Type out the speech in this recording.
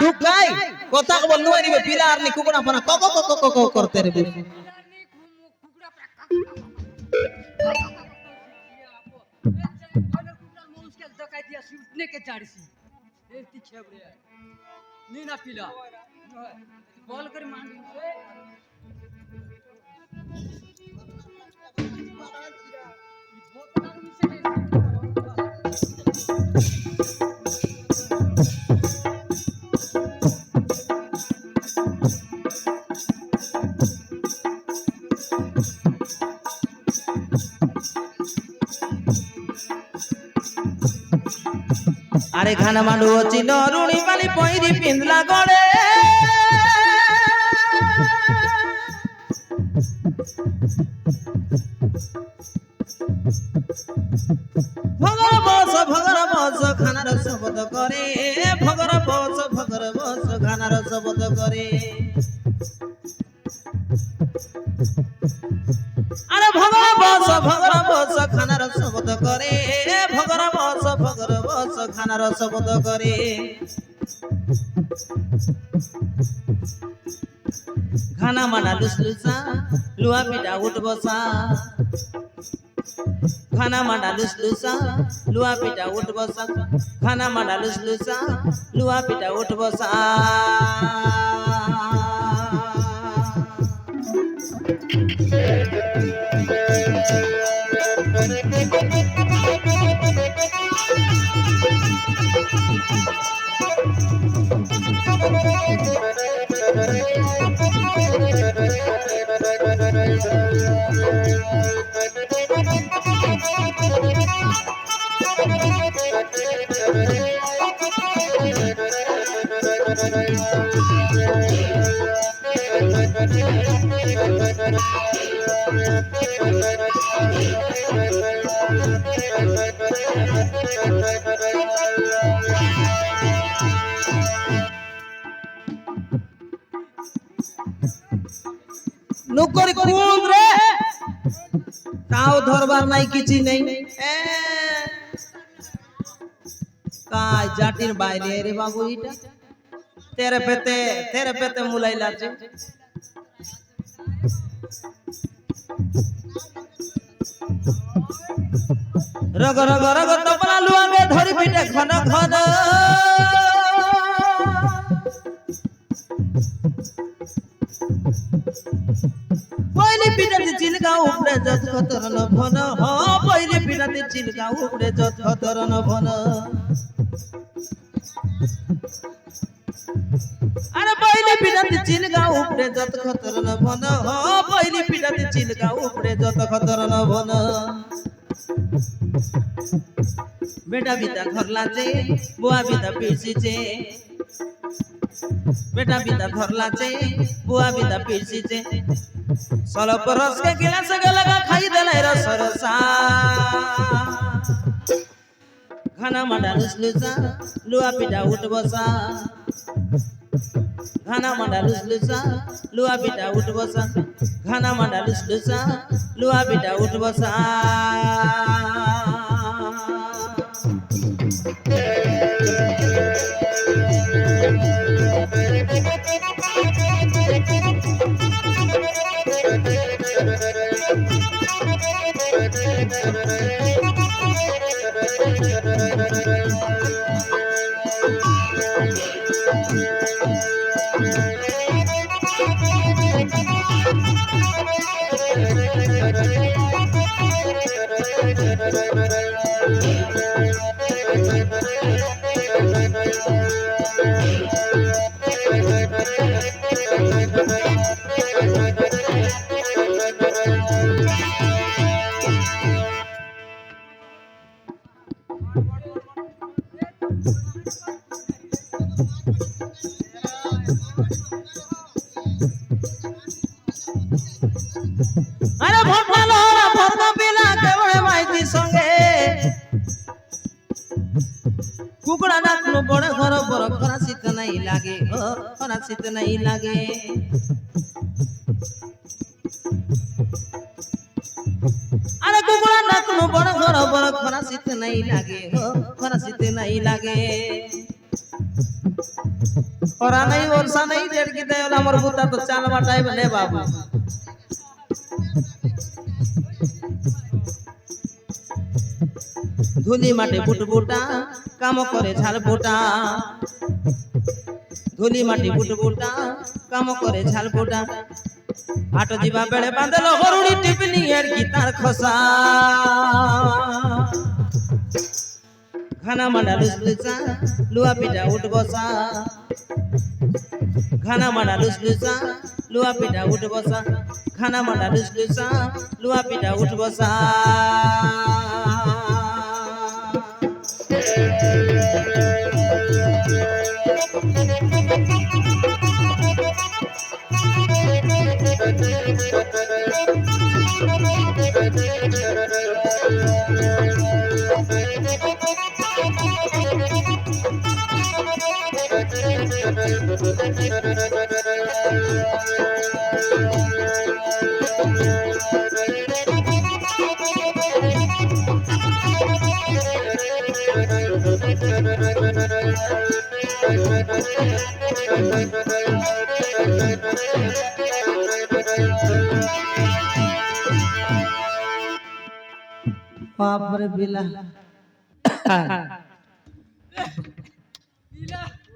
ঢুকাই কথা বললু আনিবে পিলার নি কুকুড়া ফনা কক কক কক কক করতে রে बॉल कर मान আরে খানা মাডু চিন রুণি পালি পইরি পিন্দলা গড়ে ভগর বস খানার শপথ করে ভগর বস খানার শপথ করে আরে ভগর বস খানার শপথ করে ভগর বস খানার শপথ করে খানা মানা লুসলুসা লুয়া পিটা উঠ বসা খানা মানা লুসলুসা লুয়া পিটা উঠ বসা খানা মানা লুসলুসা লুয়া পিটা উঠ বসা নুকরি কোন রে তাও ধরবার নাই কিছু নেই কাজ জাতির বাইরে রে বাবু এটা তেরে পেতে মুলাইলা যে রগ রগ রগ তবলা লুয়াঙ্গে ধরি পিটে ঘন ঘন পয়লি পিটাতে চিলকা উপরে যত খতরন ভন পয়লি পিটাতে চিলকা উপরে যত খতরন ভন আরে পয়লি পিটাতে চিলকা উপরে যত খতরন ভন পয়লি পিটাতে চিলকা উপরে যত খতরন ভন বেটা বিতা ধরলাছে বুয়া বিতা পিরছিছে বেটা বিতা ধরলাছে বুয়া বিতা পিরছিছে সলপ রস के गिलास के लगा खाई देले रस रसा खाना माडा लुसलुसा लुआ पिटा उठ बसा खाना माडा लुसलुसा लुआ पिटा उठ बसा खाना माडा लुसलुसा लुआ पिटा उठ बसा अरे भोटला भरना पिला केवळे माहिती संगे कुकड़ा डाकनो बड़े घर पर खरासित नहीं लागे खरासित नहीं लागे अरे कुकड़ा डाकनो बड़े घर पर खरासित नहीं लागे खरासित नहीं लागे ওরা নাই ওরসা নাই দেড় কি দেয় আমার বুতা তো চাল বাটাই বলে বাবু ধুলি মাটি বুটবুটা কাম করে ঝাল বোটা ধুলি মাটি বুটবুটা কাম করে ঝাল বোটা হাট দিবা বেড়ে বাঁধল হরুড়ি টিপনি এর গীতার খসা খানা মান্ডা লুসলুসা লুয়া পিঠা উঠ বসা খানা মান্ডা লুসলুসা লুয়া পিঠা উঠ বসা খানা মান্ডা লুসলুসা লুয়া পিঠা উঠ বসা বাপরে বিলা